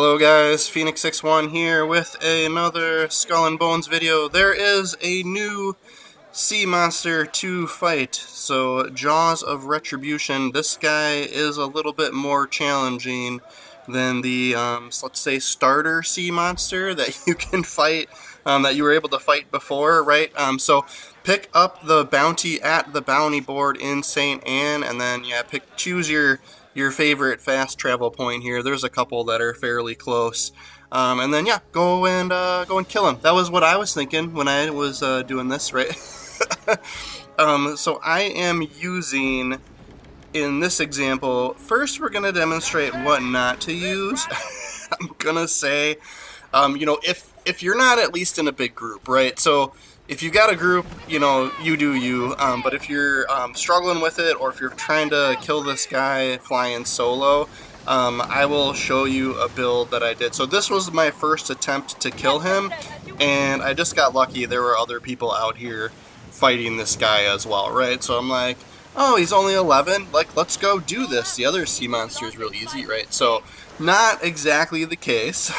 Hello guys, Phoenix61 here with another Skull and Bones video. There is a new sea monster to fight, so Jaws of Retribution. This guy is a little bit more challenging than the, let's say, starter sea monster that you can fight, that you were able to fight before, right? So pick up the bounty at the bounty board in Sainte-Anne, and then, choose your favorite fast travel point here. There's a couple that are fairly close. And then, go and kill him. That was what I was thinking when I was doing this, right? So I am using, in this example, first we're going to demonstrate what not to use. I'm going to say, if you're not at least in a big group, right? So if you got a group, you do you, but if you're struggling with it, or if you're trying to kill this guy flying solo, I will show you a build that I did. So this was my first attempt to kill him, and I just got lucky. There were other people out here fighting this guy as well, right? So I'm like, oh, he's only 11, like, let's go do this. The other sea monster is real easy, right? So not exactly the case.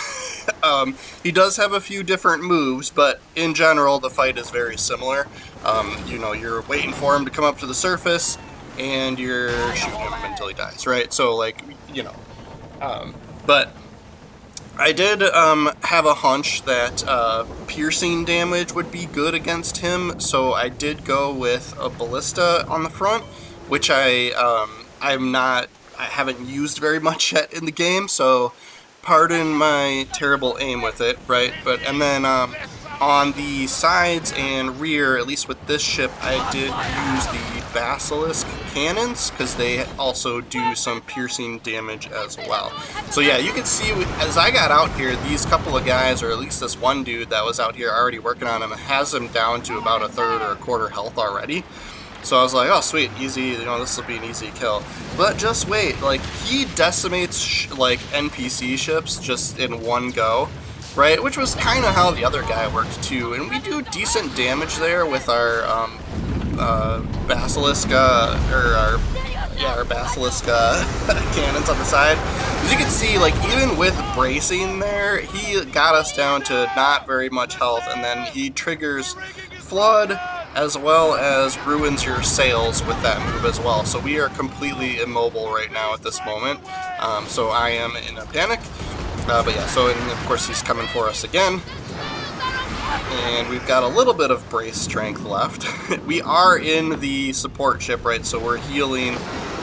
He does have a few different moves, but in general the fight is very similar. You're waiting for him to come up to the surface and you're shooting him until he dies, right? So but I did have a hunch that piercing damage would be good against him, so I did go with a ballista on the front, which I haven't used very much yet in the game, so pardon my terrible aim with it, right? And then on the sides and rear, at least with this ship, I did use the basilisk cannons, because they also do some piercing damage as well. So yeah, you can see as I got out here, these couple of guys, or at least this one dude that was out here already working on him, has him down to about a third or a quarter health already. So I was like, oh sweet, easy, this will be an easy kill. But just wait, he decimates NPC ships just in one go, right? Which was kind of how the other guy worked too. And we do decent damage there with our basilisk, our basilisk cannons on the side. As you can see, even with bracing there, he got us down to not very much health, and then he triggers flood, as well as ruins your sails with that move as well. So we are completely immobile right now at this moment. So I am in a panic. But yeah, and of course he's coming for us again. And we've got a little bit of brace strength left. We are in the support ship, right? So we're healing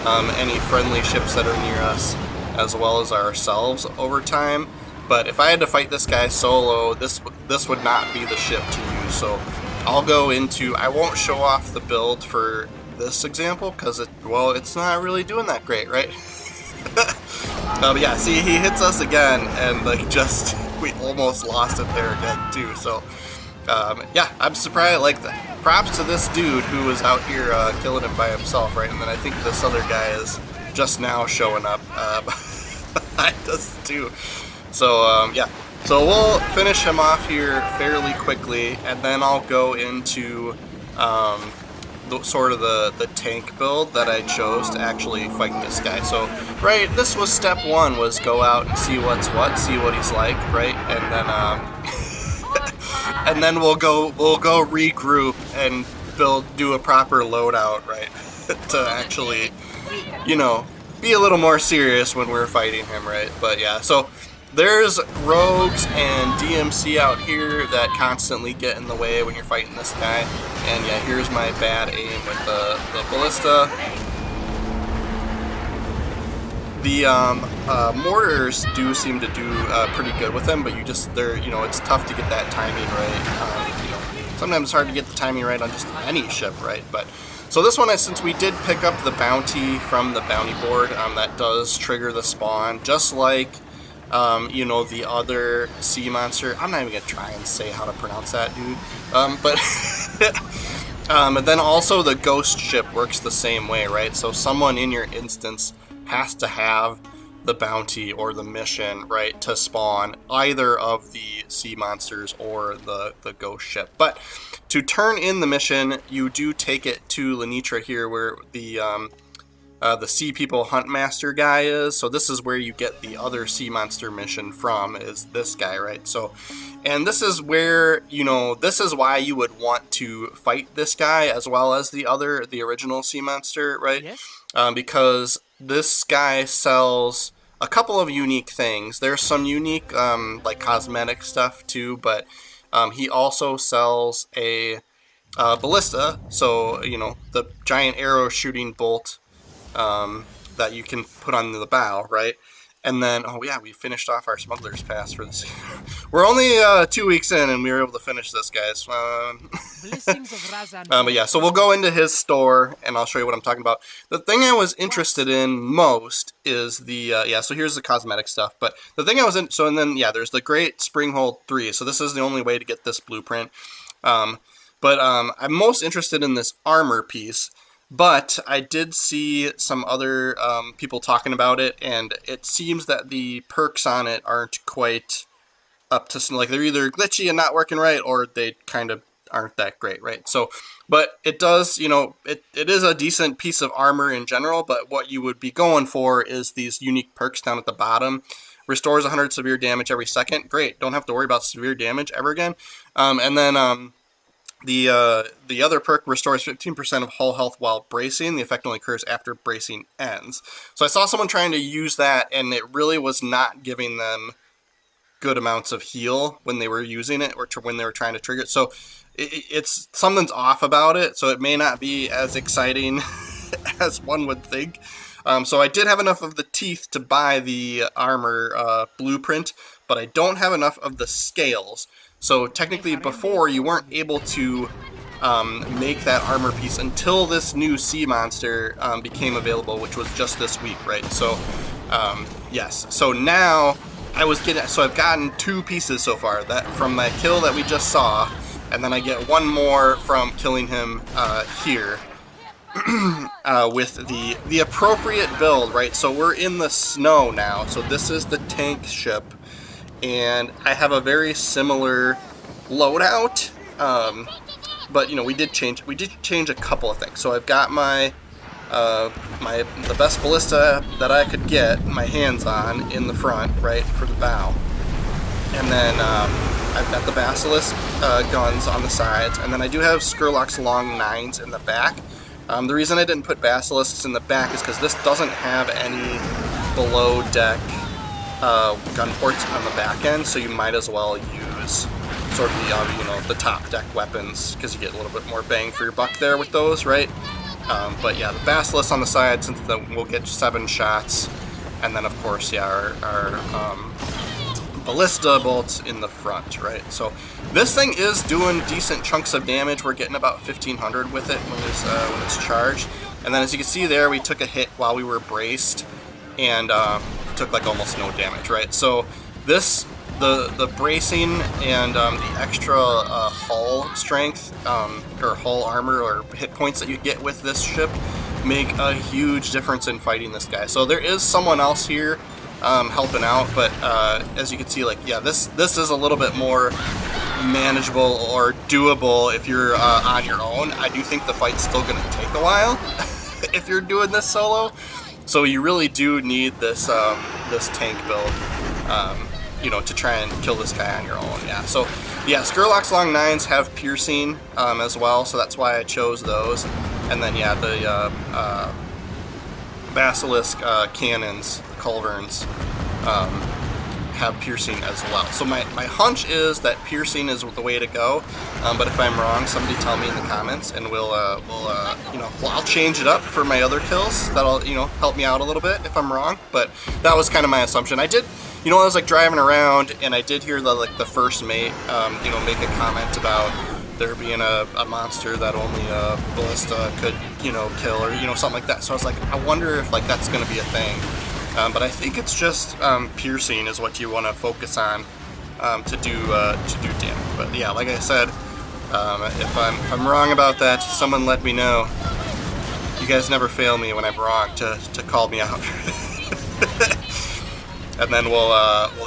any friendly ships that are near us, as well as ourselves over time. But if I had to fight this guy solo, this would not be the ship to use. So I'll go into, I won't show off the build for this example, because it's not really doing that great, right? But yeah, see, he hits us again, and we almost lost it there again too. So yeah, I'm surprised. Props to this dude who was out here killing him by himself, right? And then I think this other guy is just now showing up behind us too. So yeah. So we'll finish him off here fairly quickly, and then I'll go into the tank build that I chose to actually fight this guy. So, right, this was step one, was go out and see what's what, see what he's like, right? And then and then we'll go regroup and do a proper loadout, right? To actually, be a little more serious when we're fighting him, right? But yeah, so there's rogues and DMC out here that constantly get in the way when you're fighting this guy. And yeah, here's my bad aim with the ballista. The mortars do seem to do pretty good with them, but it's tough to get that timing right. Sometimes it's hard to get the timing right on just any ship, right? But so this one, since we did pick up the bounty from the bounty board, that does trigger the spawn, just like the other sea monster. I'm not even gonna try and say how to pronounce that, dude. And then also the ghost ship works the same way, right? So someone in your instance has to have the bounty or the mission, right, to spawn either of the sea monsters or the ghost ship. But to turn in the mission, you do take it to Lenitra here, where the the Sea People Hunt Master guy is. So this is where you get the other sea monster mission from, is this guy, right? So, and this is where, you know, this is why you would want to fight this guy as well as the original sea monster, right? Yes. Because this guy sells a couple of unique things. There's some unique, like cosmetic stuff too, but he also sells a ballista, so, you know, the giant arrow shooting bolt that you can put on the bow, right? And then, oh yeah, we finished off our smuggler's pass for this. We're only 2 weeks in, and we were able to finish this, guys. But yeah, so we'll go into his store, and I'll show you what I'm talking about. The thing I was interested in most is the, yeah, so here's the cosmetic stuff. But the thing I was in, so and then, yeah, there's the Great Springhold 3. So this is the only way to get this blueprint. I'm most interested in this armor piece. But I did see some other people talking about it, and it seems that the perks on it aren't quite up to, like, they're either glitchy and not working right, or they kind of aren't that great, right? So, but it does, you know, it is a decent piece of armor in general, but what you would be going for is these unique perks down at the bottom. Restores 100 severe damage every second. Great, don't have to worry about severe damage ever again. And then the other perk restores 15% of hull health while bracing. The effect only occurs after bracing ends. So I saw someone trying to use that, and it really was not giving them good amounts of heal when they were using it, or when they were trying to trigger it. So it's something's off about it, so it may not be as exciting as one would think. So I did have enough of the teeth to buy the armor blueprint, but I don't have enough of the scales. So technically before, you weren't able to make that armor piece until this new sea monster became available, which was just this week, right? So yes, so now I've gotten 2 pieces so far, that from my kill that we just saw, and then I get 1 more from killing him here with the appropriate build, right? So we're in the snow now, so this is the tank ship. And I have a very similar loadout, but you know, we did change a couple of things. So I've got the best ballista that I could get my hands on in the front, right, for the bow, and then I've got the basilisk guns on the sides, and then I do have Skurlock's long 9s in the back. The reason I didn't put basilisks in the back is because this doesn't have any below deck gun ports on the back end, so you might as well use sort of the top deck weapons, because you get a little bit more bang for your buck there with those, right? But yeah, the basilisk on the side, since we'll get 7 shots, and then of course, yeah, our ballista bolts in the front, right? So this thing is doing decent chunks of damage. We're getting about 1,500 with it when it's charged, and then as you can see there, we took a hit while we were braced, and took like almost no damage, right? So the bracing and the extra hull strength or hull armor or hit points that you get with this ship make a huge difference in fighting this guy. So there is someone else here helping out, but as you can see, like, yeah, this is a little bit more manageable or doable if you're on your own. I do think the fight's still going to take a while if you're doing this solo. So you really do need this this tank build, you know, to try and kill this guy on your own. Yeah. So yeah, Skurlock's long 9s have piercing as well, so that's why I chose those. And then yeah, the basilisk cannons, the culverins, have piercing as well. So my hunch is that piercing is the way to go, but if I'm wrong, somebody tell me in the comments, and I'll change it up for my other kills. That'll, you know, help me out a little bit if I'm wrong, but that was kind of my assumption. I did, you know, I was like driving around, and I did hear the first mate, you know, make a comment about there being a monster that only a ballista could, you know, kill, or, you know, something like that. So I was like, I wonder if like that's going to be a thing. But I think it's just piercing is what you want to focus on to do damage. But yeah, like I said, if I'm wrong about that, someone let me know. You guys never fail me when I'm wrong to call me out. And then we'll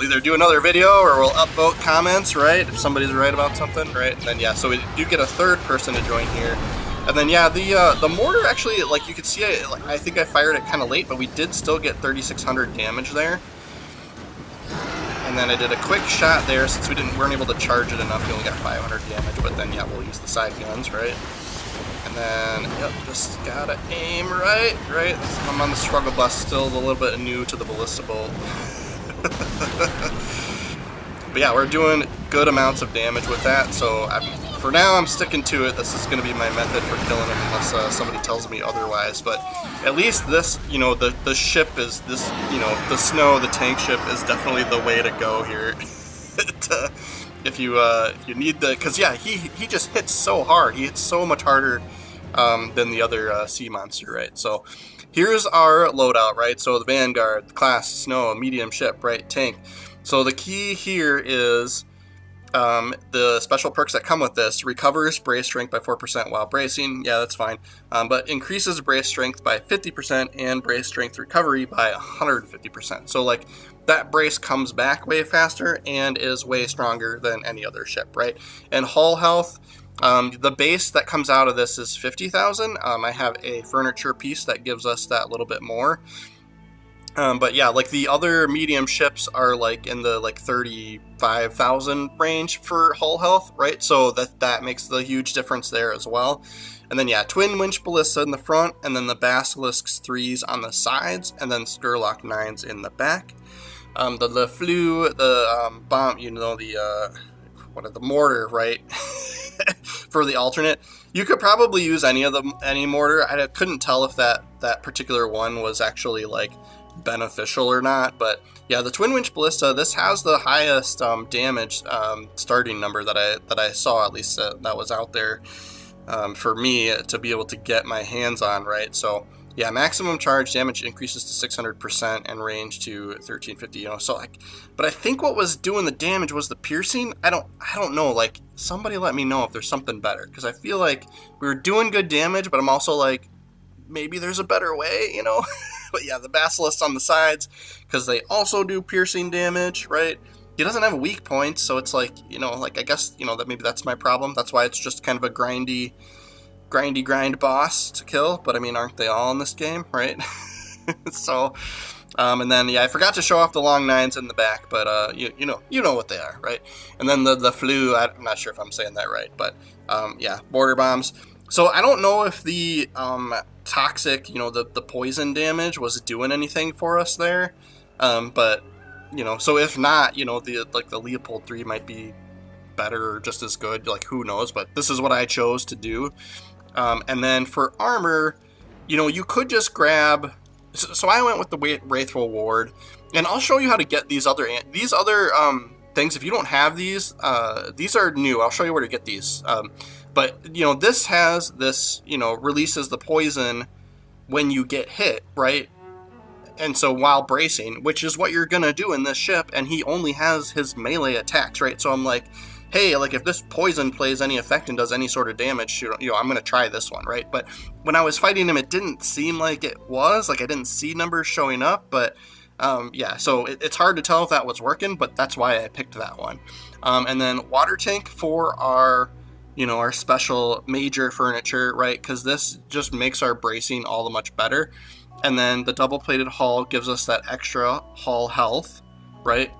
either do another video or we'll upvote comments, right? If somebody's right about something, right? And then yeah, so we do get a third person to join here. And then yeah, the mortar actually, like you could see, I think I fired it kind of late, but we did still get 3,600 damage there. And then I did a quick shot there since weren't able to charge it enough. We only got 500 damage, but then yeah, we'll use the side guns, right? And then yep, just gotta aim right. I'm on the struggle bus still, a little bit new to the ballista bolt. But yeah, we're doing good amounts of damage with that, so for now I'm sticking to it. This is going to be my method for killing them unless somebody tells me otherwise. But at least this, the ship is this, the snow, the tank ship is definitely the way to go here. If you need because yeah, he just hits so hard. He hits so much harder than the other sea monster, right? So here's our loadout, right? So the Vanguard, the class, snow, medium ship, right? Tank. So the key here is the special perks that come with this. Recovers brace strength by 4% while bracing. Yeah, that's fine. But increases brace strength by 50% and brace strength recovery by 150%. So like that brace comes back way faster and is way stronger than any other ship, right? And hull health, the base that comes out of this is 50,000. I have a furniture piece that gives us that little bit more. But yeah, like the other medium ships are like in the like 35,000 range for hull health, right? So that makes the huge difference there as well. And then yeah, twin winch ballista in the front, and then the Basilisks 3s on the sides, and then Skurlock 9s in the back. The Flu, the bomb, the mortar, right? For the alternate, you could probably use any mortar. I couldn't tell if that particular one was actually like beneficial or not, but yeah, the twin winch ballista, this has the highest damage starting number that I saw, at least that was out there for me to be able to get my hands on, right? So yeah, maximum charge damage increases to 600% and range to 1350. So like, but I think what was doing the damage was the piercing. I don't know. Like, somebody let me know if there's something better, because I feel like we were doing good damage, but I'm also like, maybe there's a better way, But yeah, the Basilisk on the sides, because they also do piercing damage, right? He doesn't have weak points, so it's like, I guess, that maybe that's my problem. That's why it's just kind of a grindy boss to kill. But I mean, aren't they all in this game, right? So, and then yeah, I forgot to show off the long 9s in the back, but you know what they are, right? And then the Flu, I'm not sure if I'm saying that right, but yeah, border bombs. So I don't know if the toxic, the poison damage was doing anything for us there, but so if not, the Leopold 3 might be better or just as good, like who knows, but this is what I chose to do. And then for armor, you could just grab, so I went with the Wraithful Ward, and I'll show you how to get these other things. If you don't have these are new. I'll show you where to get these. But this has this, releases the poison when you get hit, right? And so while bracing, which is what you're gonna do in this ship, and he only has his melee attacks, right? So I'm like, hey, like if this poison plays any effect and does any sort of damage, I'm gonna try this one, right? But when I was fighting him, it didn't seem like it was. Like I didn't see numbers showing up, but yeah, so it's hard to tell if that was working, but that's why I picked that one. And then water tank for our our special major furniture, right? Because this just makes our bracing all the much better. And then the double-plated hull gives us that extra hull health, right?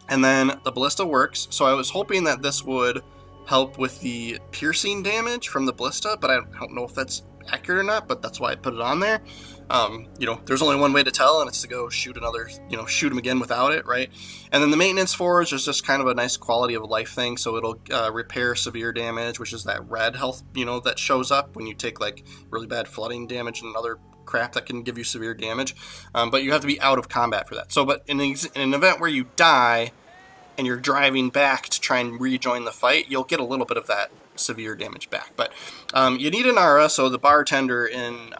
And then the ballista works. So I was hoping that this would help with the piercing damage from the ballista, but I don't know if that's accurate or not, but that's why I put it on there. There's only one way to tell, and it's to go shoot shoot him again without it, right? And then the maintenance forge is just kind of a nice quality of life thing, so it'll repair severe damage, which is that red health, that shows up when you take like really bad flooding damage and other crap that can give you severe damage. But you have to be out of combat for that. So, but in an event where you die and you're driving back to try and rejoin the fight, you'll get a little bit of that severe damage back. But you need an Ara, so the bartender in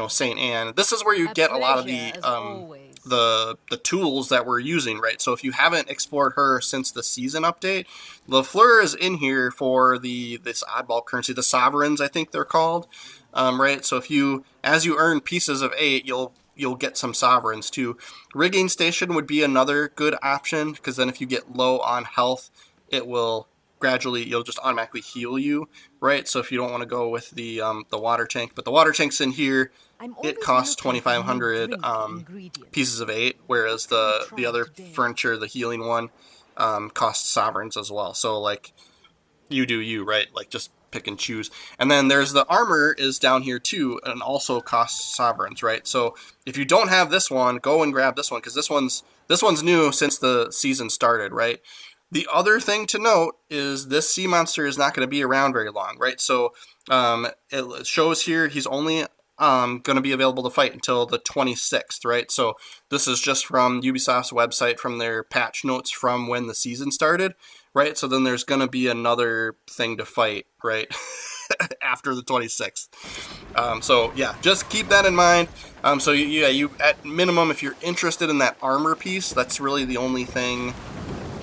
Sainte-Anne. This is where you get a lot of the tools that we're using, right? So if you haven't explored her since the season update, Lafleur is in here for this oddball currency, the sovereigns, I think they're called, right? So as you earn pieces of 8, you'll get some sovereigns too. Rigging station would be another good option, because then if you get low on health, it will gradually, you'll just automatically heal you, right? So if you don't want to go with the water tank, but the water tank's in here, it costs 2,500 pieces of 8, whereas the other furniture, the healing one, costs sovereigns as well. So like, you do you, right? Like, just pick and choose. And then there's the armor is down here too, and also costs sovereigns, right? So if you don't have this one, go and grab this one, because this one's new since the season started, right? The other thing to note is this sea monster is not going to be around very long, right? So it shows here he's only going to be available to fight until the 26th, right? So this is just from Ubisoft's website, from their patch notes from when the season started, right? So then there's going to be another thing to fight, right? After the 26th. So yeah, just keep that in mind. So you at minimum, if you're interested in that armor piece, that's really the only thing,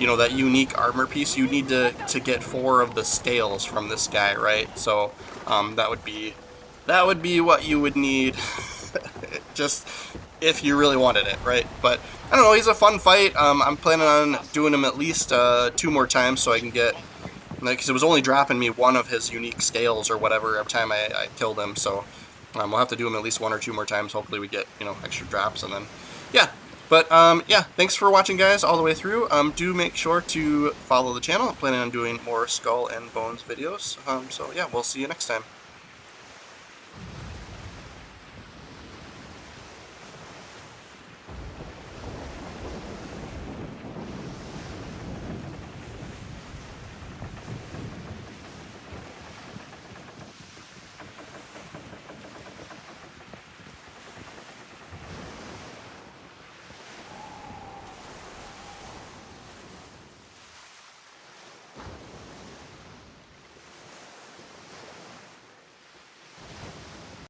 you know, that unique armor piece, you need to get 4 of the scales from this guy, right? So that would be what you would need just if you really wanted it, right? But I don't know, he's a fun fight. I'm planning on doing him at least 2 more times so I can get, because it was only dropping me 1 of his unique scales or whatever every time I killed him. So we'll have to do him at least 1 or 2 more times. Hopefully we get, you know, extra drops, and then yeah. But yeah, thanks for watching, guys, all the way through. Do make sure to follow the channel. I'm planning on doing more Skull and Bones videos. So yeah, we'll see you next time.